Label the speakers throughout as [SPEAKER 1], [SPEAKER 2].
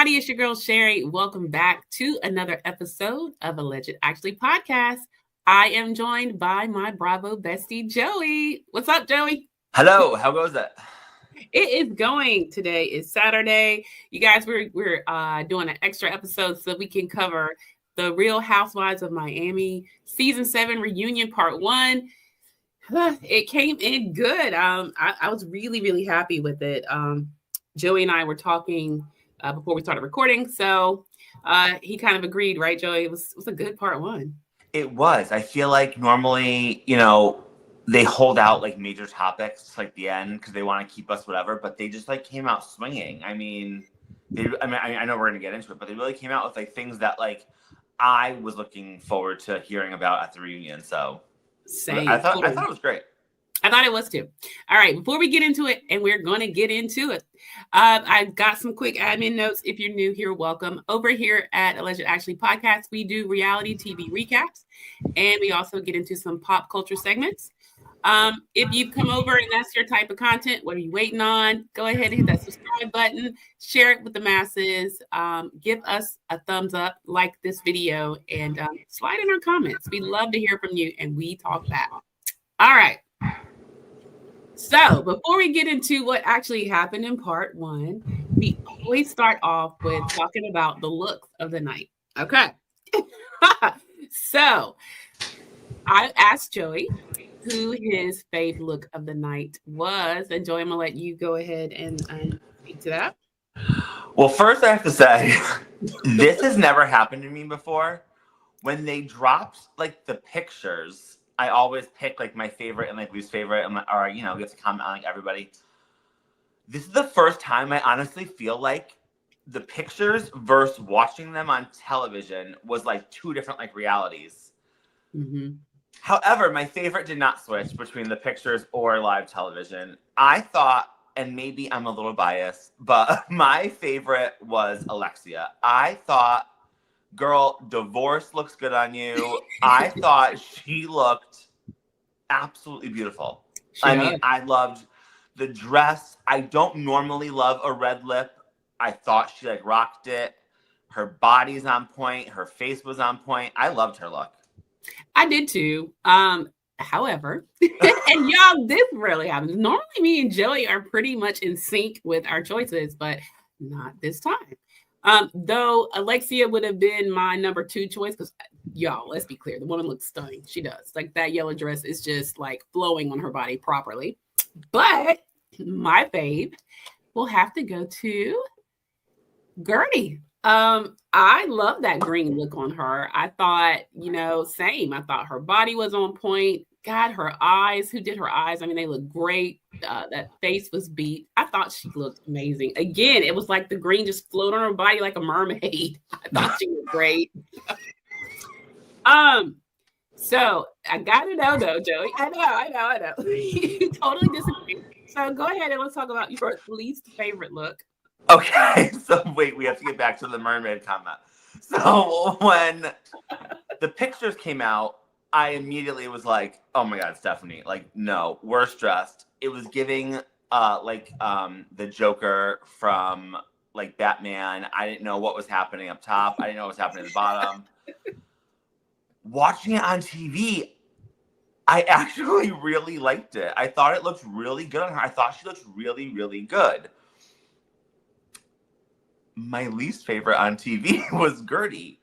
[SPEAKER 1] everybody, it's your girl Sherry. Welcome back to another episode of Alleged Actually Podcast. I am joined by my Bravo bestie, Joey. What's up, Joey?
[SPEAKER 2] Hello, how goes it?
[SPEAKER 1] It is going. Today is Saturday. You guys, we're doing an extra episode so we can cover the Real Housewives of Miami Season 7 Reunion Part 1. It came in good. I was really, really happy with it. Joey and I were talking before we started recording. So he kind of agreed, right, Joey? It was a good Part 1.
[SPEAKER 2] It was. I feel like normally, they hold out like major topics like the end because they want to keep us whatever, but they just like came out swinging. I know we're gonna get into it, but they really came out with like things that like I was looking forward to hearing about at the reunion. So
[SPEAKER 1] same.
[SPEAKER 2] I thought it was great.
[SPEAKER 1] I thought it was too. All right, before we get into it, and we're going to get into it, I've got some quick admin notes. If you're new here, welcome. Over here at Alleged Actually Podcast, we do reality TV recaps, and we also get into some pop culture segments. If you've come over and that's your type of content, what are you waiting on? Go ahead and hit that subscribe button, share it with the masses, give us a thumbs up, like this video, and slide in our comments. We love to hear from you, and we talk back. All right. So before we get into what actually happened in Part 1, we always start off with talking about the looks of the night. Okay. So I asked Joey who his fave look of the night was. And Joey, I'm going to let you go ahead and speak to that.
[SPEAKER 2] Well, first I have to say, this has never happened to me before. When they dropped like the pictures, I always pick like my favorite and like least favorite, or we have to comment on like everybody. This is the first time I honestly feel like the pictures versus watching them on television was like two different like realities.
[SPEAKER 1] Mm-hmm.
[SPEAKER 2] However, my favorite did not switch between the pictures or live television. I thought, and maybe I'm a little biased, but my favorite was Alexia. I thought, girl, divorce looks good on you. I thought she looked absolutely beautiful. I loved the dress. I don't normally love a red lip. I thought she like rocked it. Her body's on point. Her face was on point. I loved her look.
[SPEAKER 1] I did too. However, and y'all, this rarely happens. Normally me and Joey are pretty much in sync with our choices, but not this time. Though Alexia would have been my number 2 choice because, y'all, let's be clear. The woman looks stunning. She does. Like, that yellow dress is just, like, flowing on her body properly. But my fave will have to go to Guerdy. I love that green look on her. I thought, same. I thought her body was on point. God, her eyes, who did her eyes? I mean, they look great. That face was beat. I thought she looked amazing. Again, it was like the green just floated on her body like a mermaid. I thought she was great. So I gotta know though, Joey. I know. You totally disagree. So go ahead and let's talk about your least favorite look.
[SPEAKER 2] Okay, so wait, we have to get back to the mermaid comment. So when the pictures came out, I immediately was like, oh my God, Stephanie, like, no, worst dressed. It was giving the Joker from like Batman. I didn't know what was happening up top. I didn't know what was happening at the bottom. Watching it on TV, I actually really liked it. I thought it looked really good on her. I thought she looked really, really good. My least favorite on TV was Guerdy.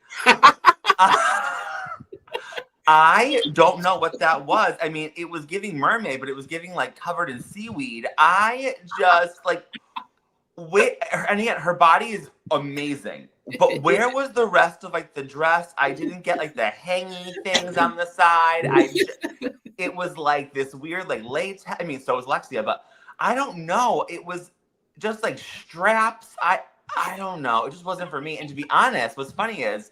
[SPEAKER 2] I don't know what that was. I mean, it was giving mermaid, but it was giving like covered in seaweed. I just like, and yet her body is amazing. But where was the rest of like the dress? I didn't get like the hanging things on the side. It was like this weird like latex. I mean, so was Alexia, but I don't know. It was just like straps. I don't know. It just wasn't for me. And to be honest, what's funny is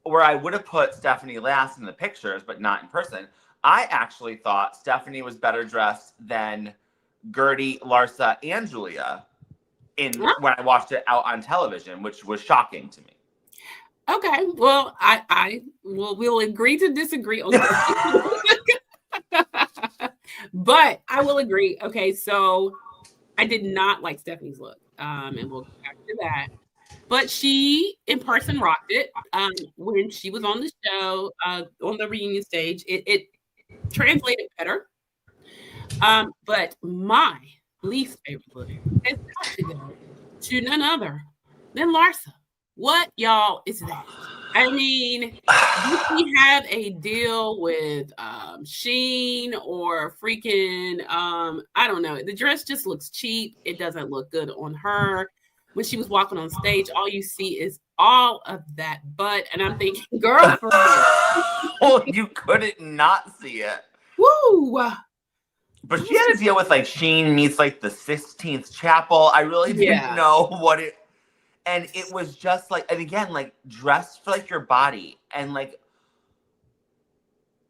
[SPEAKER 2] where I would have put Stephanie last in the pictures, but not in person, I actually thought Stephanie was better dressed than Guerdy, Larsa, and Julia when I watched it out on television, which was shocking to me.
[SPEAKER 1] Okay. Well, we'll agree to disagree on this. But I will agree. Okay, so I did not like Stephanie's look. And we'll go back to that. But she in person rocked it. When she was on the show, on the reunion stage, it translated better. But my least favorite look has got to go to none other than Larsa. What y'all is that? I mean, did she have a deal with Sheen or freaking I don't know. The dress just looks cheap. It doesn't look good on her. When she was walking on stage, all you see is all of that butt. And I'm thinking, girlfriend.
[SPEAKER 2] Well, you couldn't not see it.
[SPEAKER 1] Woo!
[SPEAKER 2] But she had to deal with like Sheen meets like the 16th Chapel. I really didn't know what it. And it was just like, and again, like dressed for like your body. And like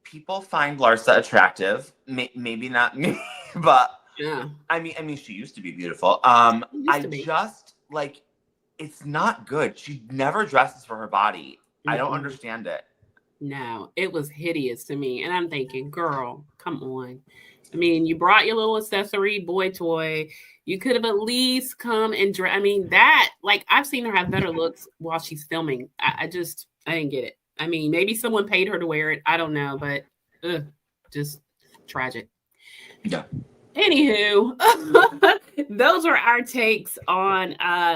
[SPEAKER 2] people find Larsa attractive. Maybe not me, but
[SPEAKER 1] yeah.
[SPEAKER 2] I mean, she used to be beautiful. Just like, it's not good. She never dresses for her body. Mm-hmm. I don't understand it.
[SPEAKER 1] No, it was hideous to me. And I'm thinking, girl, come on. I mean, you brought your little accessory boy toy. You could have at least come and I mean, that, like, I've seen her have better looks while she's filming. I didn't get it. I mean, maybe someone paid her to wear it. I don't know, but just tragic.
[SPEAKER 2] Yeah.
[SPEAKER 1] Anywho, those are our takes on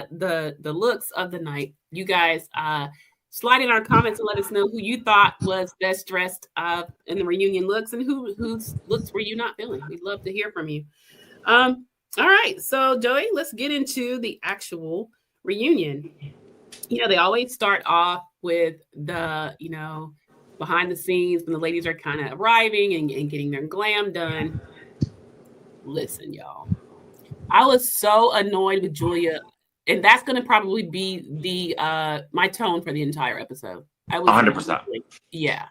[SPEAKER 1] the looks of the night. You guys slide in our comments and let us know who you thought was best dressed in the reunion looks and whose looks were you not feeling. We'd love to hear from you. All right, so Joey, let's get into the actual reunion. You know, they always start off with the, behind the scenes when the ladies are kind of arriving and getting their glam done. Listen, y'all, I was so annoyed with Julia. And that's going to probably be the my tone for the entire episode. I was
[SPEAKER 2] 100%.
[SPEAKER 1] Yeah.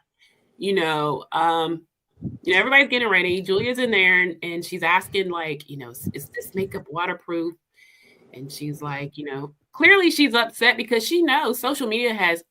[SPEAKER 1] Everybody's getting ready. Julia's in there and she's asking, like, is this makeup waterproof? And she's like, clearly she's upset because she knows social media has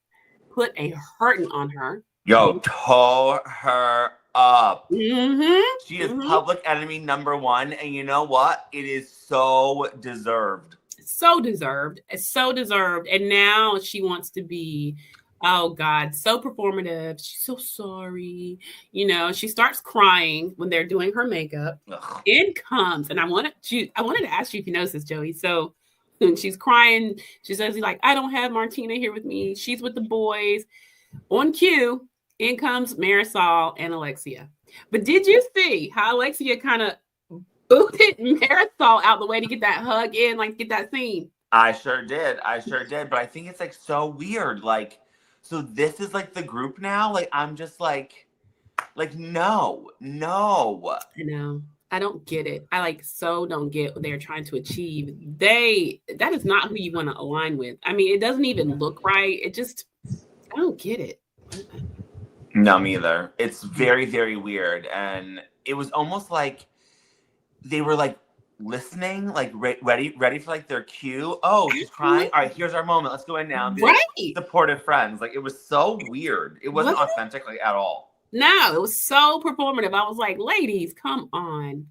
[SPEAKER 1] put a hurting on her.
[SPEAKER 2] Yo, tore her up.
[SPEAKER 1] Mm-hmm.
[SPEAKER 2] She is public enemy number 1. And you know what? It is so deserved.
[SPEAKER 1] So deserved. It's so deserved. And now she wants to be, oh God, so performative. She's so sorry. She starts crying when they're doing her makeup. Ugh. In comes, and I wanted to ask you if you noticed this, Joey. So when she's crying, she says, like, I don't have Martina here with me. She's with the boys. On cue, in comes Marisol and Alexia. But did you see how Alexia kind of booted Marisol out the way to get that hug in, like get that scene?
[SPEAKER 2] I sure did. But I think it's like so weird. Like, so this is like the group now. Like, I'm just like no.
[SPEAKER 1] I know. I don't get it. I don't get what they're trying to achieve. That is not who you want to align with. I mean, it doesn't even look right. I don't get it.
[SPEAKER 2] No, me either. It's very, very weird. And it was almost like they were like listening, like ready for like their cue. Oh, she's crying. All right, here's our moment. Let's go in now and be like supportive friends. Like, it was so weird. It wasn't authentic like at all.
[SPEAKER 1] No, it was so performative. I was like, ladies, come on.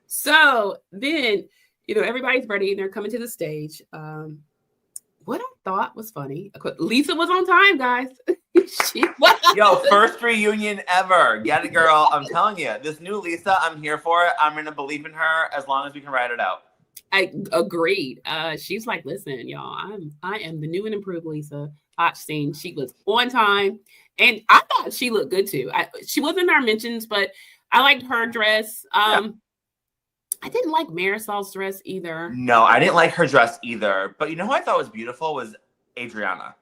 [SPEAKER 1] So then, everybody's ready and they're coming to the stage. What I thought was funny, Lisa was on time, guys.
[SPEAKER 2] Yo, first reunion ever. Get it, girl. I'm telling you, this new Lisa, I'm here for it. I'm gonna believe in her as long as we can ride it out.
[SPEAKER 1] I agreed. She's like, listen, y'all, I am the new and improved Lisa. Hot scene. She was on time, and I thought she looked good too. She wasn't in our mentions, but I liked her dress. I didn't like Marisol's dress either.
[SPEAKER 2] No, I didn't like her dress either. But you know who I thought was beautiful was Adriana.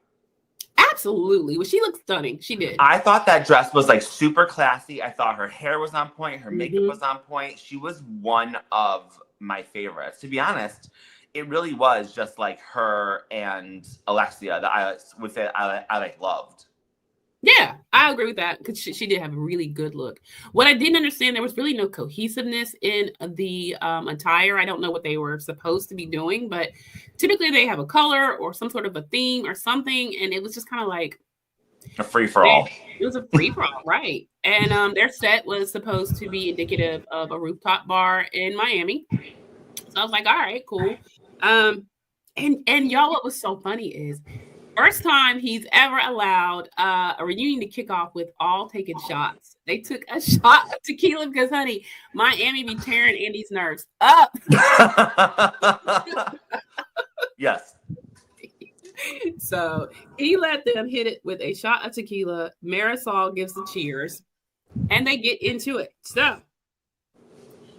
[SPEAKER 1] Absolutely. Well, she looked stunning. She did.
[SPEAKER 2] I thought that dress was like super classy. I thought her hair was on point. Her makeup was on point. She was one of my favorites. To be honest, it really was just like her and Alexia that I would say I loved.
[SPEAKER 1] Yeah, I agree with that because she did have a really good look. What I didn't understand, there was really no cohesiveness in the attire. I don't know what they were supposed to be doing, but typically they have a color or some sort of a theme or something, and it was just kind of like
[SPEAKER 2] a free-for-all.
[SPEAKER 1] It was a free-for-all, right. And their set was supposed to be indicative of a rooftop bar in Miami. So I was like, all right, cool. And y'all, what was so funny is first time he's ever allowed a reunion to kick off with all taking shots. They took a shot of tequila because, honey, Miami be tearing Andy's nerves up.
[SPEAKER 2] Yes.
[SPEAKER 1] So he let them hit it with a shot of tequila. Marisol gives the cheers, and they get into it. So,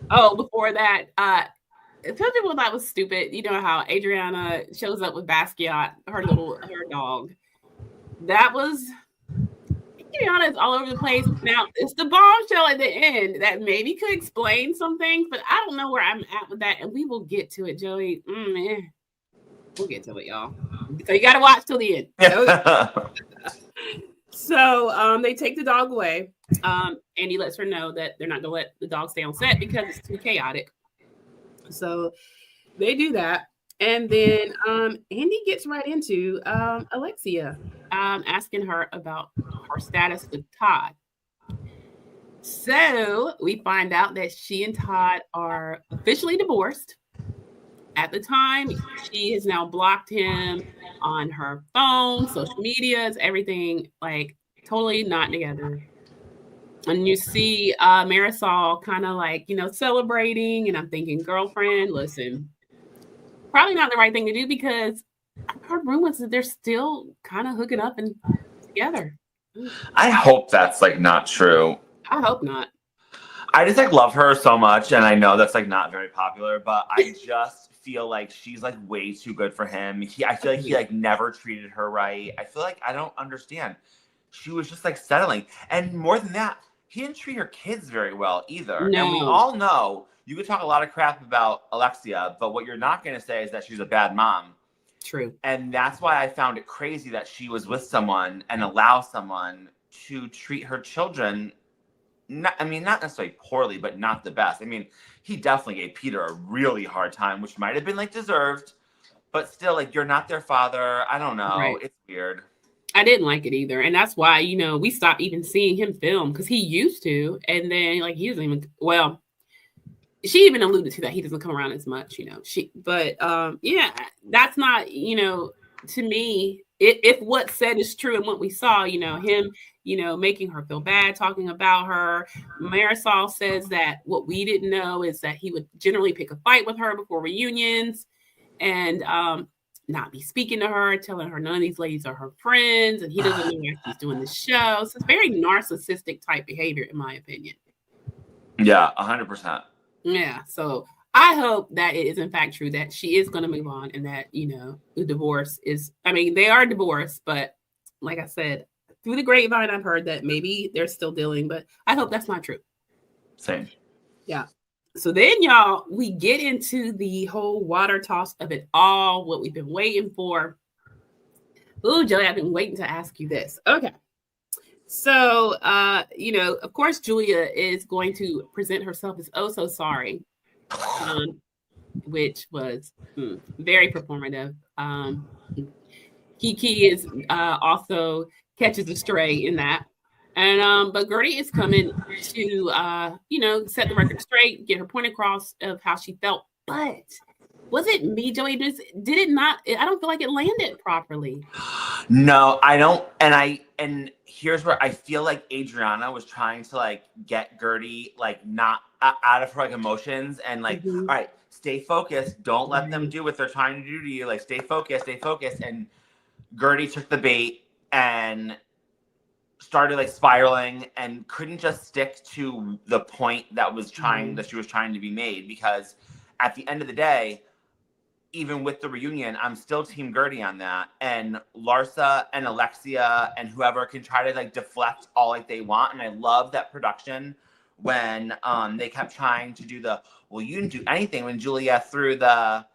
[SPEAKER 1] before that, some people thought was stupid. You know how Adriana shows up with Basquiat, her dog. That was, to be honest, all over the place. Now, it's the bombshell at the end that maybe could explain some things, but I don't know where I'm at with that, and we will get to it, Joey. We'll get to it, y'all. So you got to watch till the end. So they take the dog away. Andy lets her know that they're not going to let the dog stay on set because it's too chaotic. So they do that. And then Andy gets right into Alexia, asking her about her status with Todd. So we find out that she and Todd are officially divorced. At the time, she has now blocked him on her phone, social medias, everything, like totally not together. And you see Marisol kind of like, celebrating. And I'm thinking, girlfriend, listen, probably not the right thing to do because I've heard rumors that they're still kind of hooking up and together.
[SPEAKER 2] I hope that's like not true.
[SPEAKER 1] I hope not.
[SPEAKER 2] I just like love her so much. And I know that's like not very popular, but I just feel like she's like way too good for him. I feel like he like never treated her right. I feel like I don't understand. She was just like settling. And more than that, he didn't treat her kids very well either.
[SPEAKER 1] No.
[SPEAKER 2] And we all know you could talk a lot of crap about Alexia, but what you're not going to say is that she's a bad mom.
[SPEAKER 1] True.
[SPEAKER 2] And that's why I found it crazy that she was with someone and allow someone to treat her children, not necessarily poorly, but not the best. I mean, he definitely gave Peter a really hard time, which might have been like deserved, but still, like, you're not their father. I don't know. Right. It's weird.
[SPEAKER 1] I didn't like it either. And that's why, we stopped even seeing him film because he used to. And then like he doesn't even, well, she even alluded to that he doesn't come around as much, that's not, to me, if what's said is true and what we saw, him, making her feel bad, talking about her. Marisol says that what we didn't know is that he would generally pick a fight with her before reunions and not be speaking to her, telling her none of these ladies are her friends, and he doesn't know why she's doing the show. So it's very narcissistic type behavior, in my opinion.
[SPEAKER 2] Yeah, 100%.
[SPEAKER 1] Yeah, so I hope that it is in fact true that she is going to move on and that, the divorce is, they are divorced, but like I said, through the grapevine, I've heard that maybe they're still dealing, but I hope that's not true.
[SPEAKER 2] Same.
[SPEAKER 1] Yeah. So then, y'all, we get into the whole water toss of it all, what we've been waiting for. Ooh, Joey, I've been waiting to ask you this. Okay. So, of course, Julia is going to present herself as oh so sorry, which was very performative. Kiki is also catches a stray in that. And but Guerdy is coming to set the record straight, get her point across of how she felt. But was it me, Joey? Did it not? I don't feel like it landed properly.
[SPEAKER 2] No, I don't. And here's where I feel like Adriana was trying to like get Guerdy like not out of her like emotions and like, all right, stay focused. Don't let them do what they're trying to do to you. Like, stay focused. And Guerdy took the bait and started like spiraling and couldn't just stick to the point that she was trying to be made, because at the end of the day, even with the reunion, I'm still team Guerdy on that. And Larsa and Alexia and whoever can try to like deflect all like they want. And I love that production when they kept trying to do you didn't do anything when Julia threw the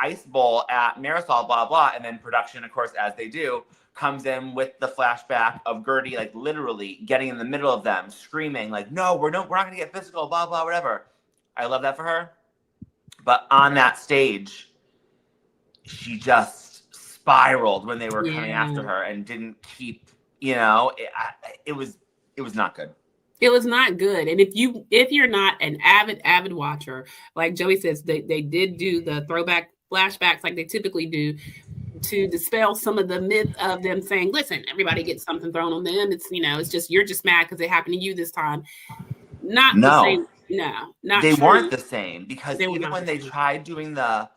[SPEAKER 2] ice bowl at Marisol, blah, blah. And then production, of course, as they do, comes in with the flashback of Guerdy, like literally getting in the middle of them, screaming like, no, we're not going to get physical, blah, blah, whatever. I love that for her. But on that stage, she just spiraled when they were coming after her and didn't keep, it was not good.
[SPEAKER 1] It was not good. And if you're not an avid watcher, like Joey says, they did do the throwback flashbacks like they typically do to dispel some of the myth of them saying, listen, everybody gets something thrown on them. It's, it's just, you're just mad because it happened to you this time. Not the same. No, not
[SPEAKER 2] they
[SPEAKER 1] true.
[SPEAKER 2] weren't the same because
[SPEAKER 1] They
[SPEAKER 2] even when they tried doing the,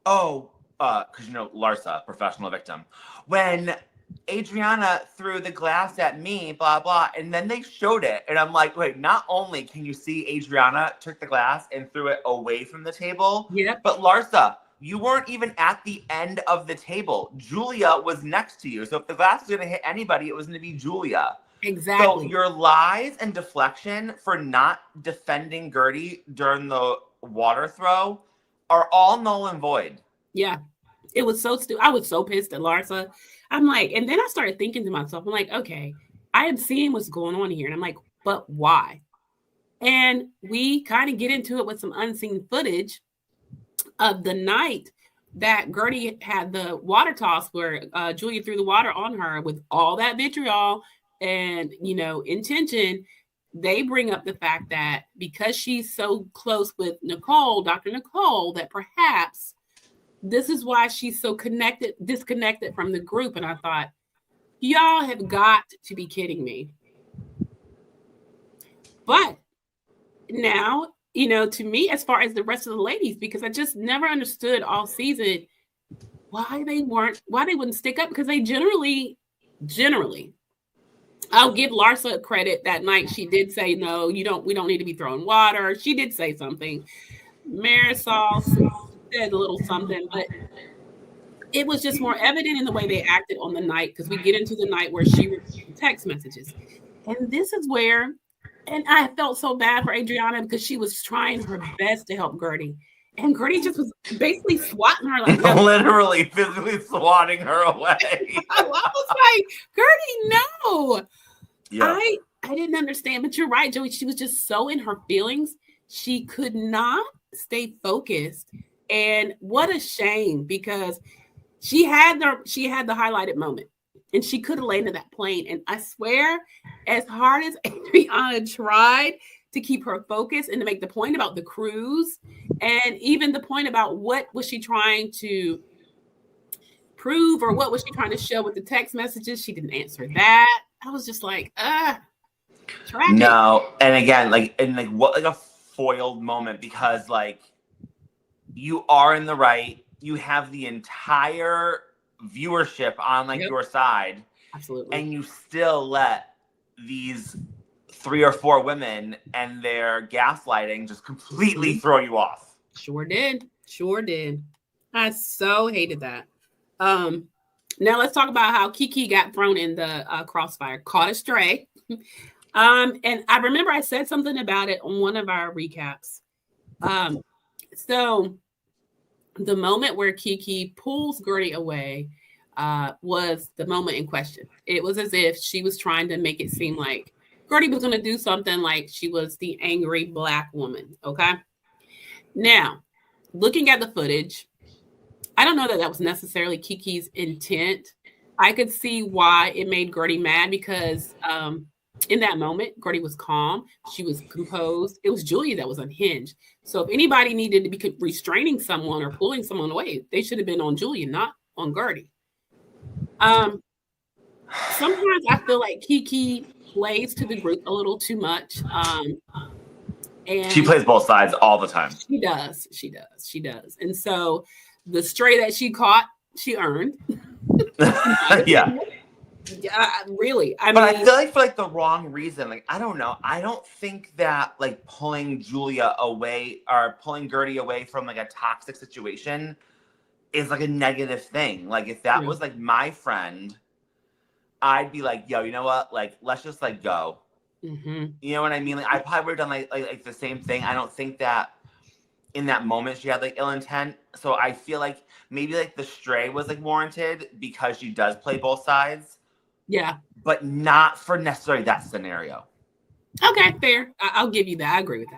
[SPEAKER 2] because Larsa, professional victim, when Adriana threw the glass at me, blah, blah. And then they showed it. And I'm like, wait, not only can you see Adriana took the glass and threw it away from the table, but Larsa, you weren't even at the end of the table. Julia was next to you. So if the glass was going to hit anybody, it was going to be Julia.
[SPEAKER 1] Exactly.
[SPEAKER 2] So your lies and deflection for not defending Guerdy during the water throw are all null and void.
[SPEAKER 1] Yeah. It was so stupid. I was so pissed at Larsa. I'm like, and then I started thinking to myself, I'm like, okay, I am seeing what's going on here. And I'm like, but why? And we kind of get into it with some unseen footage of the night that Guerdy had the water toss where Julia threw the water on her with all that vitriol and, intention. They bring up the fact that because she's so close with Nicole, Dr. Nicole, that perhaps this is why she's so disconnected from the group. And I thought, y'all have got to be kidding me. But now, to me, as far as the rest of the ladies, because I just never understood all season why they wouldn't stick up, because they generally, I'll give Larsa credit that night. She did say, no, we don't need to be throwing water. She did say something. Marisol said a little something, but it was just more evident in the way they acted on the night, because we get into the night where she received text messages. And this is where, and I felt so bad for Adriana because she was trying her best to help Guerdy. And Guerdy just was basically swatting her like
[SPEAKER 2] literally physically swatting her away.
[SPEAKER 1] I was like, Guerdy, no.
[SPEAKER 2] Yeah.
[SPEAKER 1] I didn't understand, but you're right, Joey. She was just so in her feelings. She could not stay focused. And what a shame, because she had the highlighted moment and she could have landed that plane. And I swear, as hard as Adriana tried to keep her focus and to make the point about the cruise and even the point about what was she trying to prove or what was she trying to show with the text messages, she didn't answer that. I was just like, tragic.
[SPEAKER 2] No, and again, what a foiled moment, because you are in the right. You have the entire viewership on your side.
[SPEAKER 1] Absolutely.
[SPEAKER 2] And you still let these 3 or 4 women and their gaslighting just completely throw you off.
[SPEAKER 1] Sure did. I so hated that. Now let's talk about how Kiki got thrown in the crossfire, caught astray. And I remember I said something about it on one of our recaps. So the moment where Kiki pulls Guerdy away was the moment in question. It was as if she was trying to make it seem like Guerdy was going to do something like she was the angry Black woman. Okay. Now, looking at the footage, I don't know that was necessarily Kiki's intent. I could see why it made Guerdy mad, because in that moment, Guerdy was calm. She was composed. It was Julia that was unhinged. So if anybody needed to be restraining someone or pulling someone away, they should have been on Julia, not on Guerdy. Sometimes I feel like Kiki plays to the group a little too much. And
[SPEAKER 2] she plays both sides all the time.
[SPEAKER 1] She does. And so the stray that she caught, she earned.
[SPEAKER 2] Yeah.
[SPEAKER 1] Yeah, really.
[SPEAKER 2] But I feel like for the wrong reason. I don't know. I don't think that pulling Julia away or pulling Guerdy away from a toxic situation is a negative thing. If that was my friend, I'd be like, yo, you know what? Let's just go.
[SPEAKER 1] Mm-hmm.
[SPEAKER 2] You know what I mean? I probably would have done the same thing. I don't think that in that moment she had ill intent. So I feel maybe the stray was warranted because she does play both sides.
[SPEAKER 1] Yeah.
[SPEAKER 2] But not for necessarily that scenario.
[SPEAKER 1] Okay, fair. I'll give you that. I agree with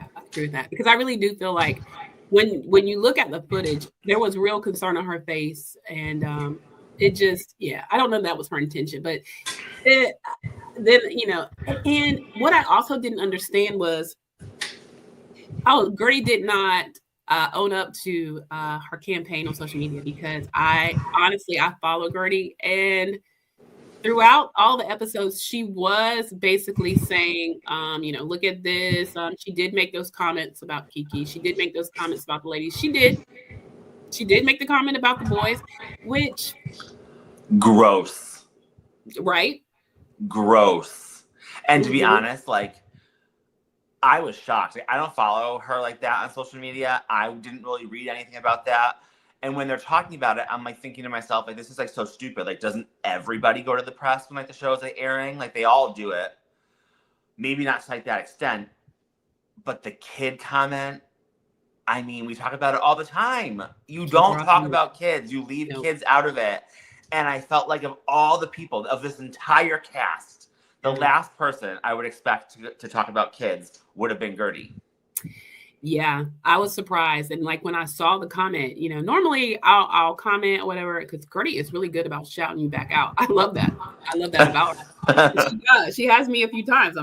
[SPEAKER 1] that. Because I really do feel like when you look at the footage, there was real concern on her face. And it just, I don't know if that was her intention. But then, and what I also didn't understand was, Guerdy did not own up to her campaign on social media, because I follow Guerdy, and throughout all the episodes, she was basically saying, look at this. She did make those comments about Kiki. She did make those comments about the ladies. She did make the comment about the boys, which
[SPEAKER 2] gross.
[SPEAKER 1] Right?
[SPEAKER 2] Gross. And to be honest, like, I was shocked. Like, I don't follow her like that on social media. I didn't really read anything about that. And when they're talking about it, I'm like thinking to myself, like, this is like so stupid. Like, doesn't everybody go to the press when like the show is like airing? Like, they all do it. Maybe not to like that extent. But the kid comment, I mean, we talk about it all the time. You don't talk about kids. You leave kids out of it. And I felt like of all the people, of this entire cast, the last person I would expect to talk about kids would have been Guerdy.
[SPEAKER 1] Yeah, I was surprised. And like when I saw the comment, normally I'll comment or whatever, because Guerdy is really good about shouting you back out. I love that. I love that about her. She does. She has me a few times.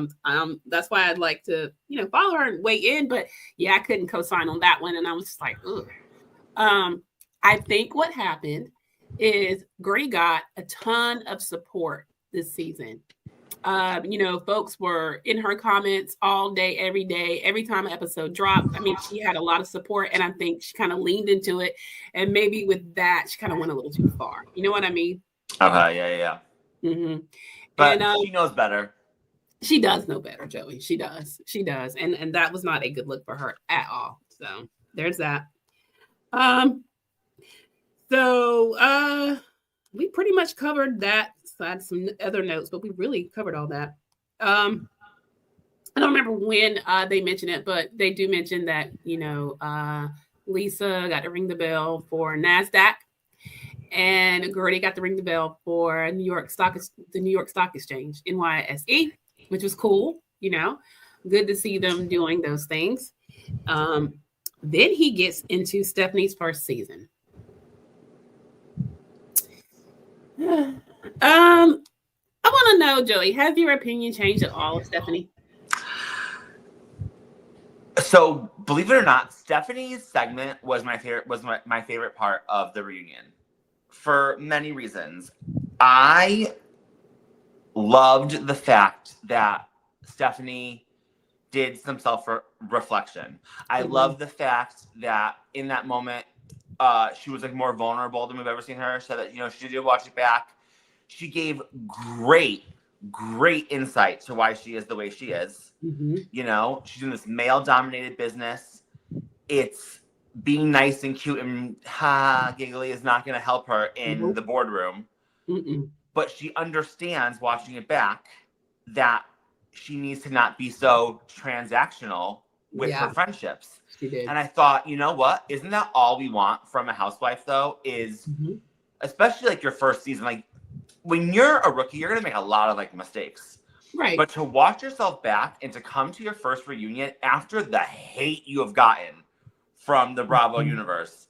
[SPEAKER 1] That's why I'd like to, follow her and weigh in. But yeah, I couldn't co-sign on that one. And I was just like, ugh. I think what happened is Guerdy got a ton of support this season. Folks were in her comments all day, every day, every time an episode dropped. I mean, she had a lot of support, and I think she kind of leaned into it. And maybe with that, she kind of went a little too far. You know what I mean?
[SPEAKER 2] Okay, yeah.
[SPEAKER 1] Mm-hmm.
[SPEAKER 2] But she knows better. She
[SPEAKER 1] does know better, Joey. She does. And that was not a good look for her at all. So there's that. We pretty much covered that. So I had some other notes, but we really covered all that. I don't remember when they mentioned it, but they do mention that, Lisa got to ring the bell for NASDAQ, and Guerdy got to ring the bell for the New York Stock Exchange, NYSE, which was cool. Good to see them doing those things. Then he gets into Stephanie's first season. I want to know, Joey, has your opinion changed at all of Stephanie?
[SPEAKER 2] So, believe it or not, Stephanie's segment was my favorite part of the reunion for many reasons. I loved the fact that Stephanie did some self-reflection. I love the fact that in that moment, she was like more vulnerable than we've ever seen her. So that, she did watch it back. She gave great insight to why she is the way she is. Mm-hmm. She's in this male-dominated business. It's being nice and cute and giggly is not going to help her in the boardroom. Mm-mm. But she understands, watching it back, that she needs to not be so transactional with her friendships.
[SPEAKER 1] She did.
[SPEAKER 2] And I thought, you know what? Isn't that all we want from a housewife, though? Is especially like your first season, like when you're a rookie, you're going to make a lot of like mistakes.
[SPEAKER 1] Right.
[SPEAKER 2] But to watch yourself back and to come to your first reunion after the hate you have gotten from the Bravo universe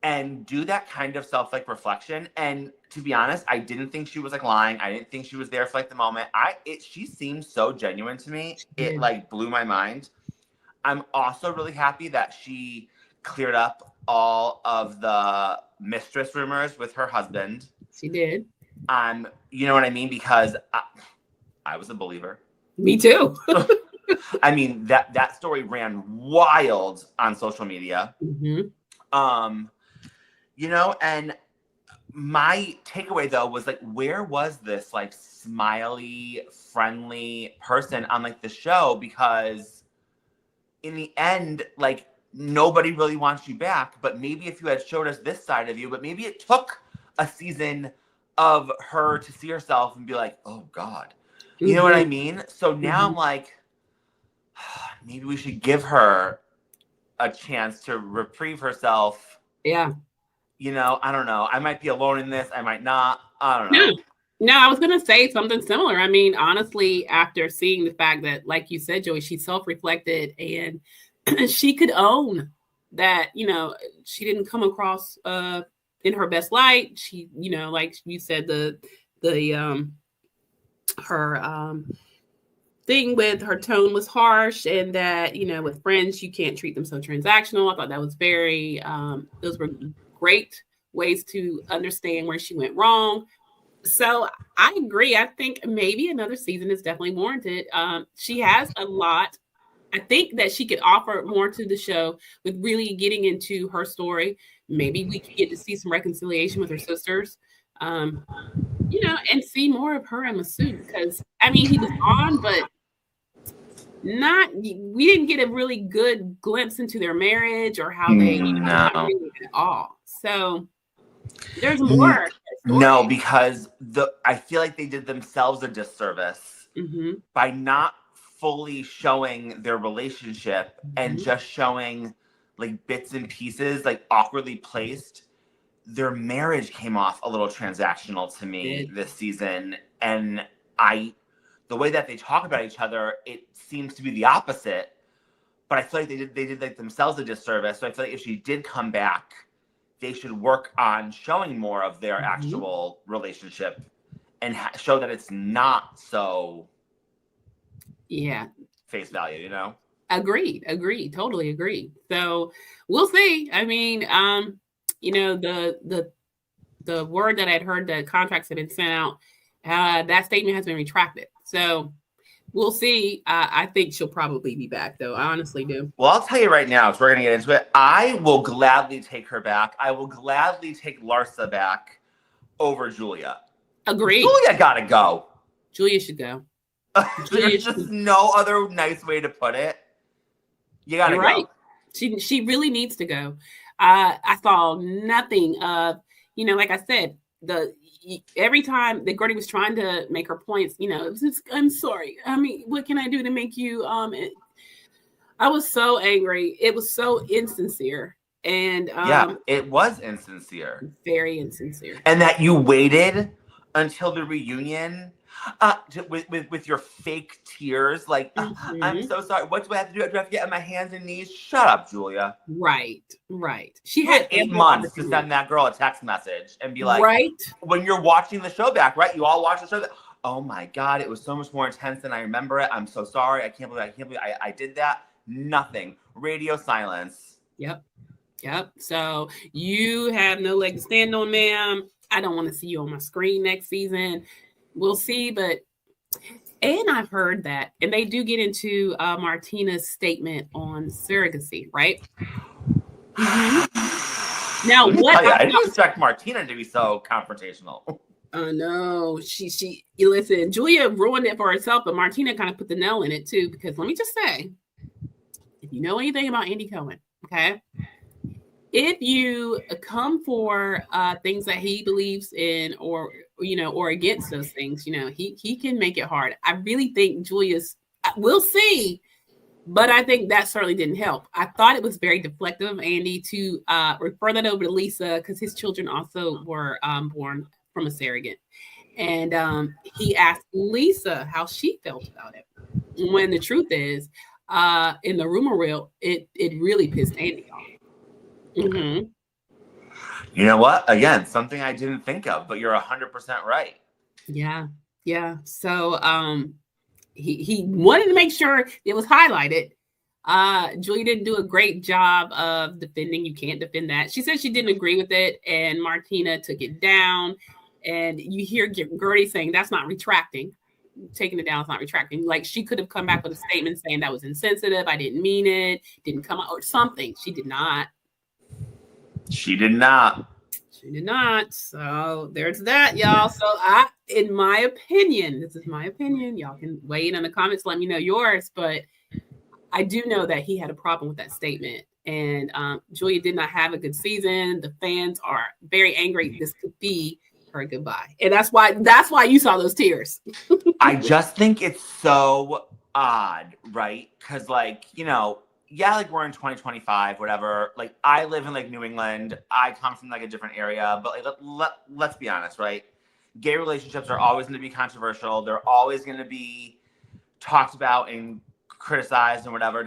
[SPEAKER 2] and do that kind of reflection. And to be honest, I didn't think she was like lying. I didn't think she was there for like the moment. She seemed so genuine to me. It like blew my mind. I'm also really happy that she cleared up all of the mistress rumors with her husband.
[SPEAKER 1] She did.
[SPEAKER 2] You know what I mean? Because I was a believer.
[SPEAKER 1] Me too.
[SPEAKER 2] I mean, that story ran wild on social media. Mm-hmm. And my takeaway though was like, where was this like smiley, friendly person on like the show? Because in the end, like nobody really wants you back. But maybe if you had showed us this side of you, but maybe it took a season of her to see herself and be like, oh God, you know what I mean? So now I'm like, maybe we should give her a chance to reprieve herself.
[SPEAKER 1] Yeah.
[SPEAKER 2] I don't know. I might be alone in this. I might not. I don't know.
[SPEAKER 1] No, I was going to say something similar. I mean, honestly, after seeing the fact that, like you said, Joey, she self-reflected and she could own that, she didn't come across in her best light. She, her thing with her tone was harsh, and that, you know, with friends, you can't treat them so transactional. I thought that was very, those were great ways to understand where she went wrong. So I agree. I think maybe another season is definitely warranted. She has a lot. I think that she could offer more to the show with really getting into her story. Maybe we could get to see some reconciliation with her sisters, um, you know, and see more of her and Masood, because I mean, he was on, but not, we didn't get a really good glimpse into their marriage or how they, you know, not really at all. So there's more.
[SPEAKER 2] No, because I feel like they did themselves a disservice by not fully showing their relationship and just showing like bits and pieces, like awkwardly placed. Their marriage came off a little transactional to me this season, and the way that they talk about each other, it seems to be the opposite. But I feel like they did like themselves a disservice. So I feel like if she did come back, they should work on showing more of their actual relationship and show that it's not so face value, you know?
[SPEAKER 1] Agreed. Totally agreed. So we'll see. I mean, you know, the word that I'd heard, that contracts had been sent out, that statement has been retracted. So we'll see. I think she'll probably be back, though. I honestly do.
[SPEAKER 2] Well, I'll tell you right now, so we're going to get into it. I will gladly take her back. I will gladly take Larsa back over Julia.
[SPEAKER 1] Agreed.
[SPEAKER 2] Julia got to go.
[SPEAKER 1] Julia should go.
[SPEAKER 2] There's just no other nice way to put it. You got to go. Right.
[SPEAKER 1] She really needs to go. I saw nothing of, you know, like I said, every time that Guerdy was trying to make her points, you know, it was just, I'm sorry. I mean, what can I do to make you? I was so angry. It was so insincere. And
[SPEAKER 2] yeah, it was insincere.
[SPEAKER 1] Very insincere.
[SPEAKER 2] And that you waited until the reunion with your fake tears, like, I'm so sorry. What do I have to do? Do I have to get on my hands and knees? Shut up, Julia.
[SPEAKER 1] Right. She had
[SPEAKER 2] 8 months to send that girl a text message and be like, when you're watching the show back, right? You all watch the show. Oh my God, it was so much more intense than I remember it. I'm so sorry. I can't believe I did that. Nothing. Radio silence.
[SPEAKER 1] Yep. So you have no leg to stand on, ma'am. I don't want to see you on my screen next season. We'll see, and I've heard that, and they do get into Martina's statement on surrogacy, right? Now,
[SPEAKER 2] I didn't expect Martina to be so confrontational.
[SPEAKER 1] No, she listen, Julia ruined it for herself, but Martina kind of put the nail in it too, because let me just say, if you know anything about Andy Cohen, okay? If you come for things that he believes in, or you know, or against those things, you know, he can make it hard. I really think Julia's, we'll see, but I think that certainly didn't help. I thought it was very deflective of Andy to refer that over to Lisa, because his children also were born from a surrogate, and he asked Lisa how she felt about it. When the truth is, in the rumor wheel, it really pissed Andy off.
[SPEAKER 2] You know what? Again, something I didn't think of, but you're 100% right.
[SPEAKER 1] Yeah. So he wanted to make sure it was highlighted. Julia didn't do a great job of defending. You can't defend that. She said she didn't agree with it, and Martina took it down. And you hear Guerdy saying that's not retracting. Taking it down is not retracting. Like, she could have come back with a statement saying that was insensitive. I didn't mean it. Didn't come out or something. She did not.
[SPEAKER 2] She did not.
[SPEAKER 1] So there's that, y'all. So in my opinion, this is my opinion. Y'all can weigh in the comments. Let me know yours. But I do know that he had a problem with that statement. And Julia did not have a good season. The fans are very angry. This could be her goodbye. And that's why you saw those tears.
[SPEAKER 2] I just think it's so odd, right? Because, like, you know, yeah, like, we're in 2025, whatever. Like, I live in, like, New England. I come from, like, a different area. But, like, let's be honest, right? Gay relationships are always going to be controversial. They're always going to be talked about and criticized and whatever.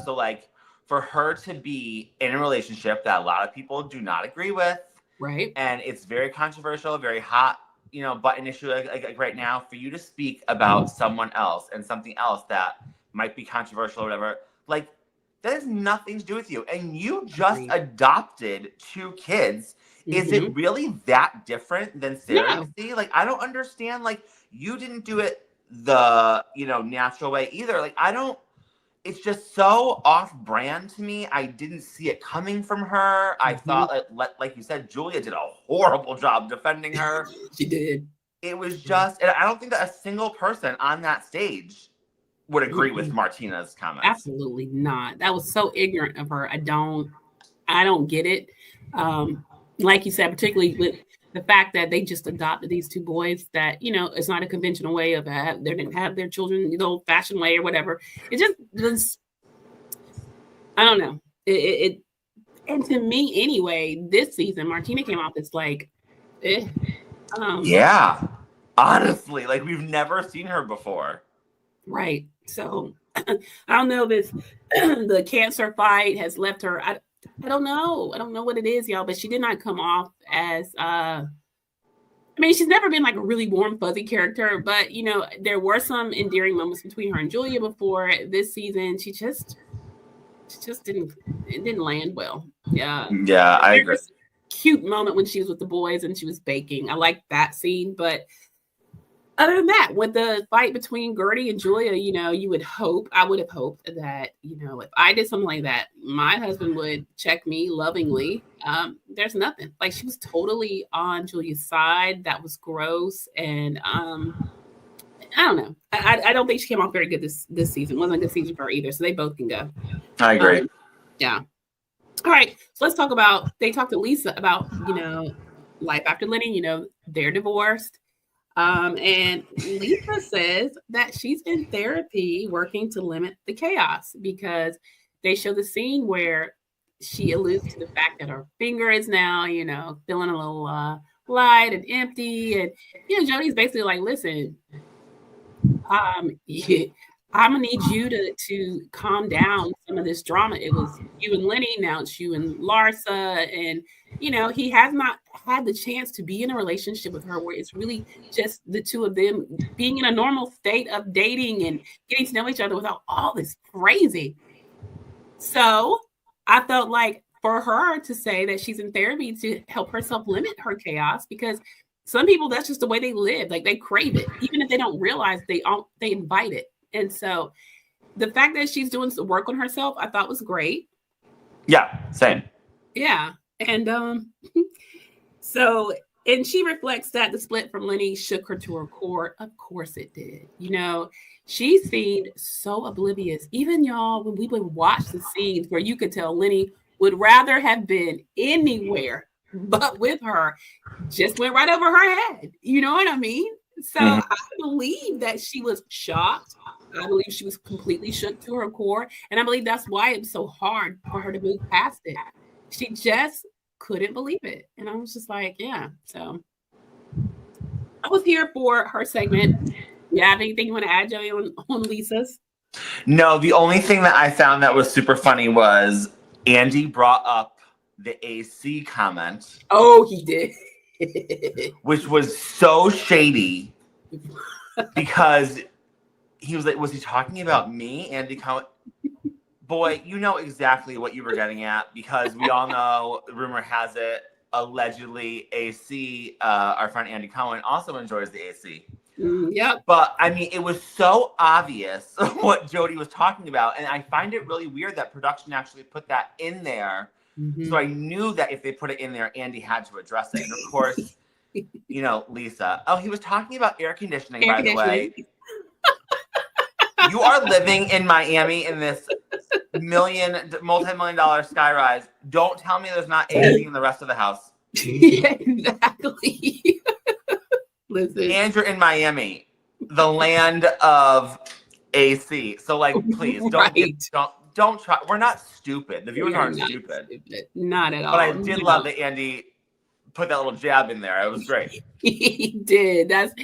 [SPEAKER 2] So, like, for her to be in a relationship that a lot of people do not agree with,
[SPEAKER 1] right?
[SPEAKER 2] And it's very controversial, very hot, button issue like right now, for you to speak about someone else and something else that might be controversial or whatever, like that has nothing to do with you. And you just adopted 2 kids. Is it really that different than surrogacy? Like, I don't understand. Like, you didn't do it the, natural way either. Like, it's just so off-brand to me. I didn't see it coming from her. I thought, like you said, Julia did a horrible job defending her.
[SPEAKER 1] She did.
[SPEAKER 2] It was just, and I don't think that a single person on that stage would agree with Martina's comments.
[SPEAKER 1] Absolutely not. That was so ignorant of her. I don't get it. Like you said, particularly with the fact that they just adopted these 2 boys, that, it's not a conventional way of they didn't have their children the old fashioned way or whatever. It just was, I don't know. And to me anyway, this season, Martina came off as like,
[SPEAKER 2] yeah, honestly, like we've never seen her before.
[SPEAKER 1] Right. So I don't know if the cancer fight has left her. I don't know. I don't know what it is, y'all, but she did not come off as, she's never been like a really warm, fuzzy character, but, there were some endearing moments between her and Julia before. This season. She just didn't land well. Yeah.
[SPEAKER 2] Yeah, I agree.
[SPEAKER 1] Cute moment when she was with the boys and she was baking. I like that scene, but other than that, with the fight between Guerdy and Julia, I would have hoped that, if I did something like that, my husband would check me lovingly. There's nothing. Like, she was totally on Julia's side. That was gross. And I don't know. I don't think she came off very good this season. It wasn't a good season for her either. So they both can go.
[SPEAKER 2] I agree.
[SPEAKER 1] Yeah. All right. So let's talk about, they talked to Lisa about, life after Lenny, they're divorced. And Lisa says that she's in therapy working to limit the chaos, because they show the scene where she alludes to the fact that her finger is now, feeling a little light and empty. And, Jody's basically like, listen, I'm gonna need you to calm down some of this drama. It was you and Lenny, now it's you and Larsa, and he has not had the chance to be in a relationship with her where it's really just the 2 of them being in a normal state of dating and getting to know each other without all this crazy. So I felt like for her to say that she's in therapy to help herself limit her chaos, because some people, that's just the way they live. Like, they crave it, even if they don't realize they invite it. And so the fact that she's doing some work on herself, I thought was great.
[SPEAKER 2] Yeah, same.
[SPEAKER 1] Yeah. And and she reflects that the split from Lenny shook her to her core. Of course it did. She seemed so oblivious. Even y'all, when we would watch the scenes where you could tell Lenny would rather have been anywhere but with her, just went right over her head. You know what I mean? So I believe that she was shocked. I believe she was completely shook to her core. And I believe that's why it was so hard for her to move past it. She just couldn't believe it. And I was just like, yeah. So I was here for her segment. You have anything you want to add, Joey, on Lisa's?
[SPEAKER 2] No, the only thing that I found that was super funny was Andy brought up the AC comment.
[SPEAKER 1] Oh, he did.
[SPEAKER 2] Which was so shady, because he was like, was he talking about me, Andy Cohen? Boy, you know exactly what you were getting at, because we all know, rumor has it, allegedly AC, our friend Andy Cohen, also enjoys the AC.
[SPEAKER 1] Yep.
[SPEAKER 2] But it was so obvious what Jody was talking about. And I find it really weird that production actually put that in there. So I knew that if they put it in there, Andy had to address it. And of course, Lisa. Oh, he was talking about air conditioning, by the way. You are living in Miami in this multi-million-dollar skyrise. Don't tell me there's not AC in the rest of the house.
[SPEAKER 1] Yeah, exactly. Listen.
[SPEAKER 2] And you're in Miami, the land of AC. So, please don't try. We're not stupid. The viewers aren't stupid.
[SPEAKER 1] Not at all.
[SPEAKER 2] But I did love that Andy put that little jab in there. It was great.
[SPEAKER 1] He did. That's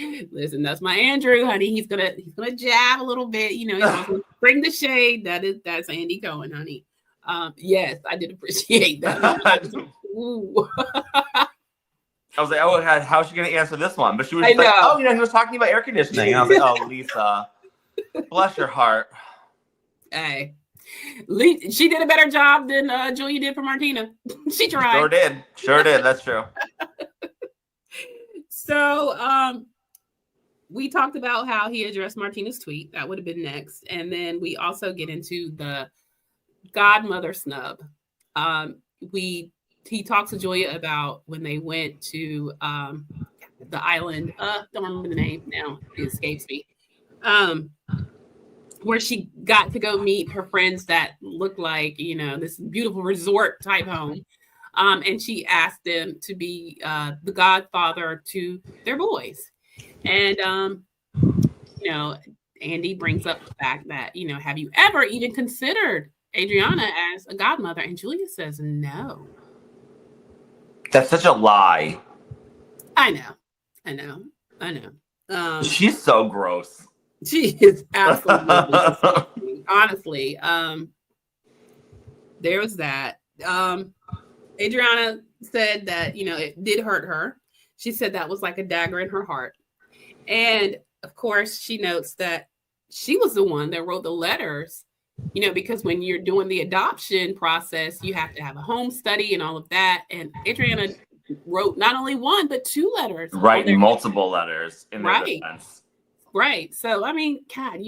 [SPEAKER 1] my Andrew, honey. He's gonna jab a little bit. He's gonna bring the shade. That's Andy Cohen, honey. Yes, I did appreciate that. Ooh.
[SPEAKER 2] I was like, oh God, how's she gonna answer this one? But she was just like, oh, he was talking about air conditioning. And I was like, oh, Lisa, bless your heart.
[SPEAKER 1] Hey, she did a better job than Julia did for Martina. She tried.
[SPEAKER 2] Sure did. That's true.
[SPEAKER 1] So we talked about how he addressed Martina's tweet. That would have been next. And then we also get into the godmother snub. He talks to Julia about when they went to the island. Don't remember the name now. It escapes me. Where she got to go meet her friends that looked like, this beautiful resort type home. And she asked them to be the godfather to their boys. And, Andy brings up the fact that, have you ever even considered Adriana as a godmother? And Julia says, no.
[SPEAKER 2] That's such a lie.
[SPEAKER 1] I know.
[SPEAKER 2] She's so gross.
[SPEAKER 1] She is absolutely disgusting. Honestly. There was that. Adriana said that, it did hurt her. She said that was like a dagger in her heart. And of course, she notes that she was the one that wrote the letters, because when you're doing the adoption process, you have to have a home study and all of that. And Adriana wrote not only one, but 2 letters.
[SPEAKER 2] Right, multiple letters in their defense.
[SPEAKER 1] Right. So, I mean, God,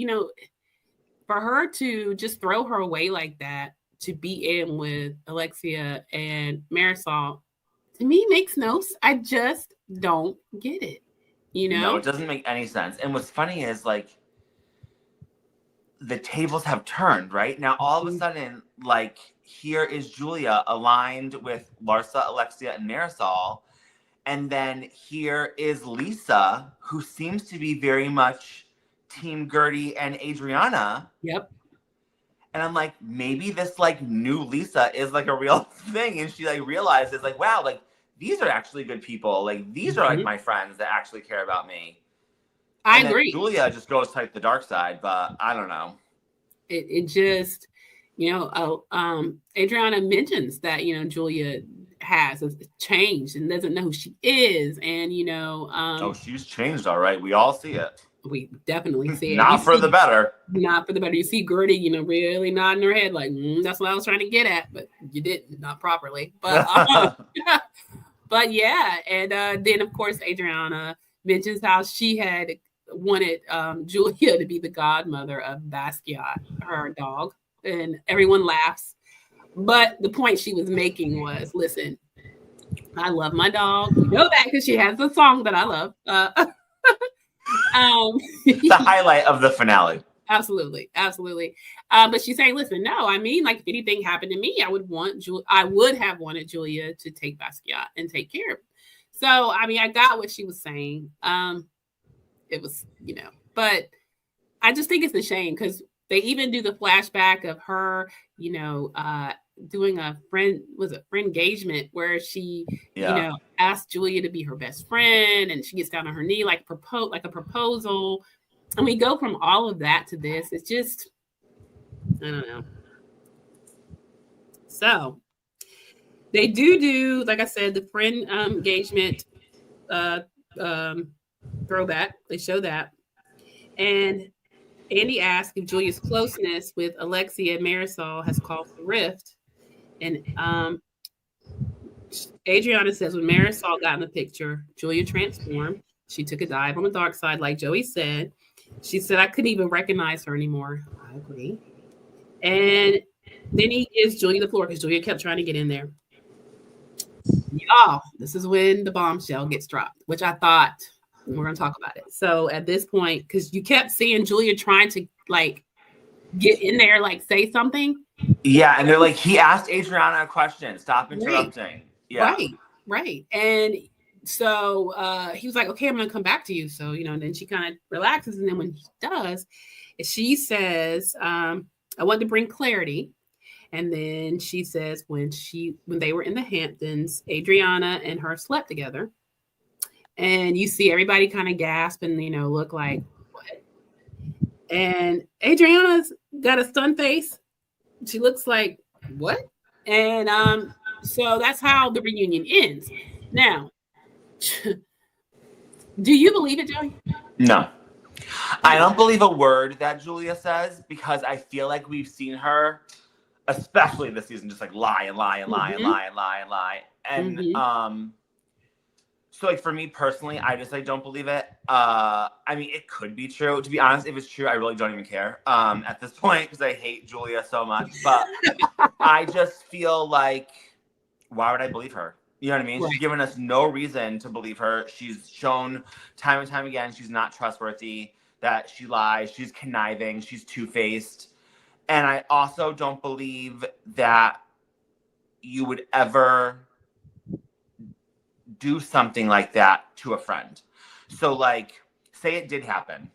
[SPEAKER 1] for her to just throw her away like that, to be in with Alexia and Marisol, to me makes no sense. I just don't get it.
[SPEAKER 2] No, it doesn't make any sense. And what's funny is, like, the tables have turned, right? Now, all of a sudden, like, here is Julia aligned with Larsa, Alexia, and Marisol. And then here is Lisa, who seems to be very much Team Guerdy and Adriana.
[SPEAKER 1] Yep.
[SPEAKER 2] And I'm like, maybe this, like, new Lisa is, like, a real thing. And she, like, realizes, like, wow, like, these are actually good people. Like, these are, like, my friends that actually care about me.
[SPEAKER 1] I agree.
[SPEAKER 2] Julia just goes to, like, the dark side, but I don't know.
[SPEAKER 1] It just, Adriana mentions that, Julia has changed and doesn't know who she is. And,
[SPEAKER 2] she's changed, all right. We all see it.
[SPEAKER 1] We definitely see it.
[SPEAKER 2] Not for the better.
[SPEAKER 1] Not for the better. You see Guerdy, really nodding her head like, that's what I was trying to get at, but you didn't, not properly. But but yeah, and then of course Adriana mentions how she had wanted Julia to be the godmother of Basquiat, her dog, and everyone laughs. But the point she was making was, listen, I love my dog. You know that because she has a song that I love.
[SPEAKER 2] The highlight of the finale.
[SPEAKER 1] Absolutely. But she's saying, listen, no, I mean, like, if anything happened to me, I would have wanted Julia to take Basquiat and take care of him. So, I mean, I got what she was saying. It was, but I just think it's a shame because they even do the flashback of her, doing a friend engagement where she, asked Julia to be her best friend, and she gets down on her knee like a proposal. And we go from all of that to this. It's just, I don't know. So they do, like I said, the friend engagement throwback. They show that. And Andy asks if Julia's closeness with Alexia and Marisol has caused a rift. And Adriana says when Marisol got in the picture, Julia transformed. She took a dive on the dark side, like Joey said. She said, I couldn't even recognize her anymore. I agree. And then he gives Julia the floor because Julia kept trying to get in there. Y'all, this is when the bombshell gets dropped, which I thought we're going to talk about it. So at this point, because you kept seeing Julia trying to, like, get in there, like, say something.
[SPEAKER 2] Yeah, and they're like, he asked Adriana a question. Stop interrupting. Right. Yeah.
[SPEAKER 1] Right. And so he was like, okay, I'm going to come back to you. So, and then she kind of relaxes. And then when he does, she says, I want to bring clarity. And then she says when they were in the Hamptons, Adriana and her slept together. And you see everybody kind of gasp and, look like, what? And Adriana's got a stunned face. She looks like, what? And so that's how the reunion ends. Now, Do you believe it, Joey?
[SPEAKER 2] No. I don't believe a word that Julia says because I feel like we've seen her, especially this season, just like lie and lie and lie and lie and lie and lie. And so like for me personally, I just like don't believe it. I mean, it could be true. To be honest, if it's true, I really don't even care at this point because I hate Julia so much. But I just feel like, why would I believe her? You know what I mean? Right. She's given us no reason to believe her. She's shown time and time again she's not trustworthy, that she lies, she's conniving, she's two-faced. And I also don't believe that you would ever do something like that to a friend. So like, say it did happen.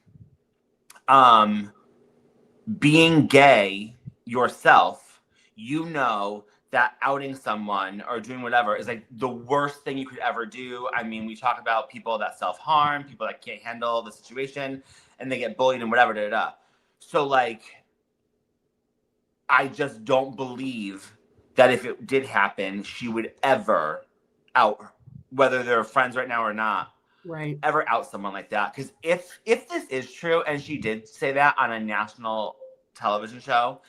[SPEAKER 2] Being gay yourself, you know that outing someone or doing whatever is like the worst thing you could ever do. I mean, we talk about people that self-harm, people that can't handle the situation and they get bullied and whatever, So like, I just don't believe that if it did happen, she would ever out, whether they're friends right now or not,
[SPEAKER 1] right?
[SPEAKER 2] Ever out someone like that. Because if this is true, and she did say that on a national television show,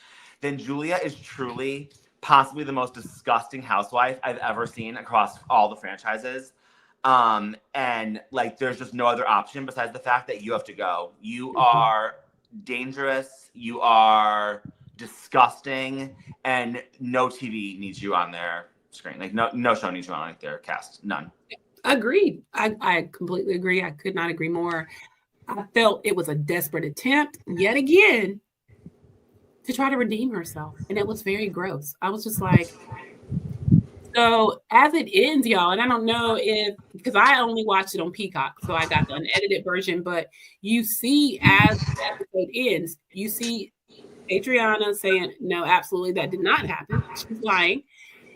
[SPEAKER 2] then Julia is truly possibly the most disgusting housewife I've ever seen across all the franchises. And like, there's just no other option besides the fact that you have to go. You are dangerous. You are disgusting, and no TV needs you on their screen. Like no show needs you on like their cast. None.
[SPEAKER 1] Agreed. I completely agree. I could not agree more. I felt it was a desperate attempt yet again to try to redeem herself, and it was very gross. I was just like, so as it ends, y'all, and I don't know if, because I only watched it on Peacock, so I got the unedited version, but you see as the episode ends, you see Adriana saying, no, absolutely, that did not happen. She's lying.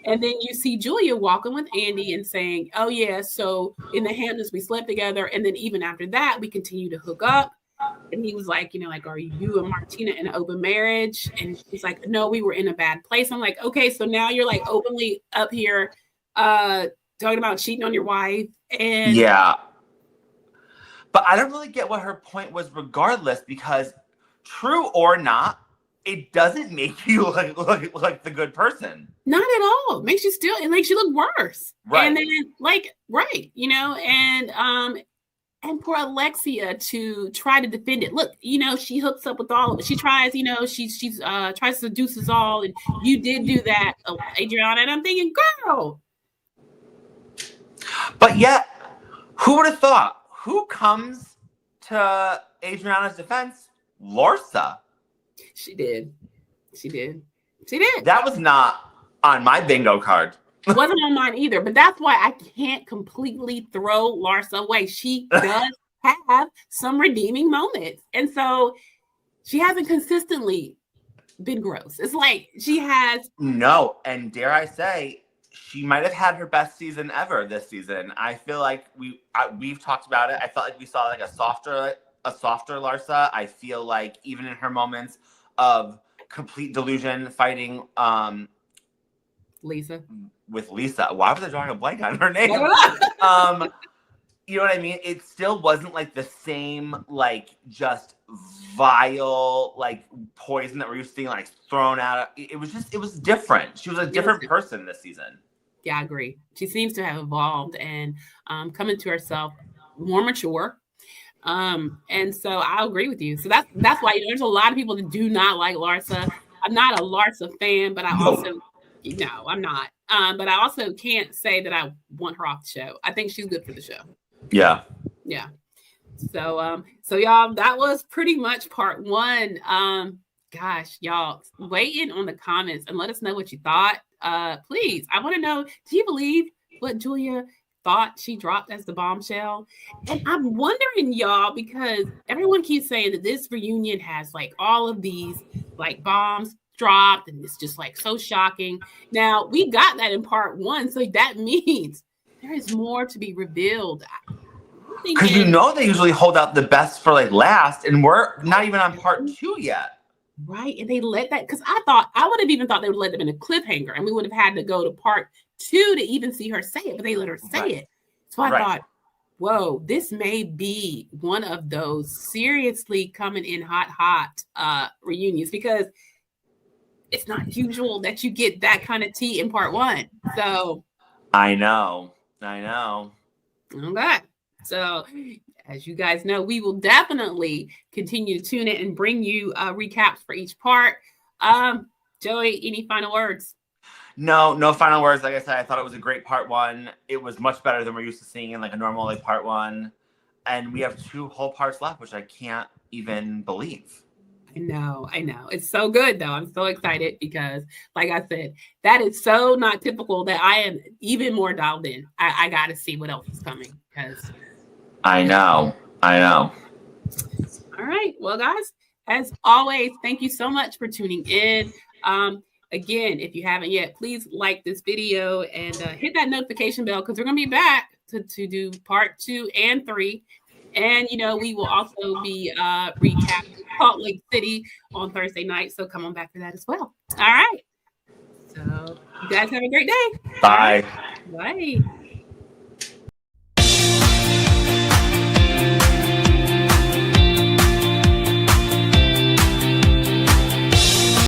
[SPEAKER 1] And then you see Julia walking with Andy and saying, oh, yeah, so in the Hamptons, we slept together. And then even after that, we continue to hook up. And he was like, like, are you and Martina in an open marriage? And she's like, no, we were in a bad place. I'm like, okay, so now you're like openly up here talking about cheating on your wife. And
[SPEAKER 2] yeah. But I don't really get what her point was regardless, because true or not, it doesn't make you look like the good person.
[SPEAKER 1] Not at all. It makes you still, it makes you look worse.
[SPEAKER 2] Right.
[SPEAKER 1] And then right, and poor Alexia to try to defend it. Look, she hooks up with all of it. She tries, she's tries to seduce us all. And you did do that, Adriana. And I'm thinking, girl.
[SPEAKER 2] But yet, who would have thought? Who comes to Adriana's defense? Larsa.
[SPEAKER 1] She did.
[SPEAKER 2] That was not on my bingo card.
[SPEAKER 1] It wasn't on mine either, but that's why I can't completely throw Larsa away. She does have some redeeming moments. And so she hasn't consistently been gross. It's like she has.
[SPEAKER 2] No, and dare I say, she might have had her best season ever this season. I feel like we've talked about it. I felt like we saw like a softer Larsa. I feel like even in her moments of complete delusion fighting
[SPEAKER 1] Lisa.
[SPEAKER 2] With Lisa. Why was I drawing a blank on her name? You know what I mean? It still wasn't like the same, like just vile, like poison that we're used to seeing like thrown out. It was different. She was a different person this season.
[SPEAKER 1] Yeah, I agree. She seems to have evolved and coming to herself, more mature. And so I agree with you. So that's why there's a lot of people that do not like Larsa. I'm not a Larsa fan, but I also, no, I'm not. But I also can't say that I want her off the show. I think she's good for the show.
[SPEAKER 2] Yeah.
[SPEAKER 1] Yeah. So y'all, that was pretty much part one. Gosh, y'all, weigh in on the comments and let us know what you thought. Please, I want to know, do you believe what Julia thought she dropped as the bombshell? And I'm wondering, y'all, because everyone keeps saying that this reunion has like all of these like bombs dropped and it's just like so shocking. Now we got that in part one, so that means there is more to be revealed.
[SPEAKER 2] Because they usually hold out the best for like last, and we're not even on part two yet.
[SPEAKER 1] Right, and they let that, because I would have even thought they would let them in a cliffhanger, and we would have had to go to part two to even see her say it, but they let her say it. So I thought, whoa, this may be one of those seriously coming in hot reunions, because it's not usual that you get that kind of tea in part one. So
[SPEAKER 2] I know.
[SPEAKER 1] okay. So as you guys know, we will definitely continue to tune in and bring you recaps for each part. Joey, any final words?
[SPEAKER 2] No final words. Like I said, I thought it was a great part one. It was much better than we're used to seeing in like a normal like part one. And we have 2 whole parts left, which I can't even believe.
[SPEAKER 1] I know. It's so good though. I'm so excited because, like I said, that is so not typical that I am even more dialed in. I got to see what else is coming because
[SPEAKER 2] I know.
[SPEAKER 1] All right. Well, guys, as always, thank you so much for tuning in. Again, if you haven't yet, please like this video and hit that notification bell because we're going to be back to do part 2 and 3. And, we will also be recapping Salt Lake City on Thursday night. So come on back for that as well. All right. So you guys have a great day.
[SPEAKER 2] Bye.
[SPEAKER 1] Bye.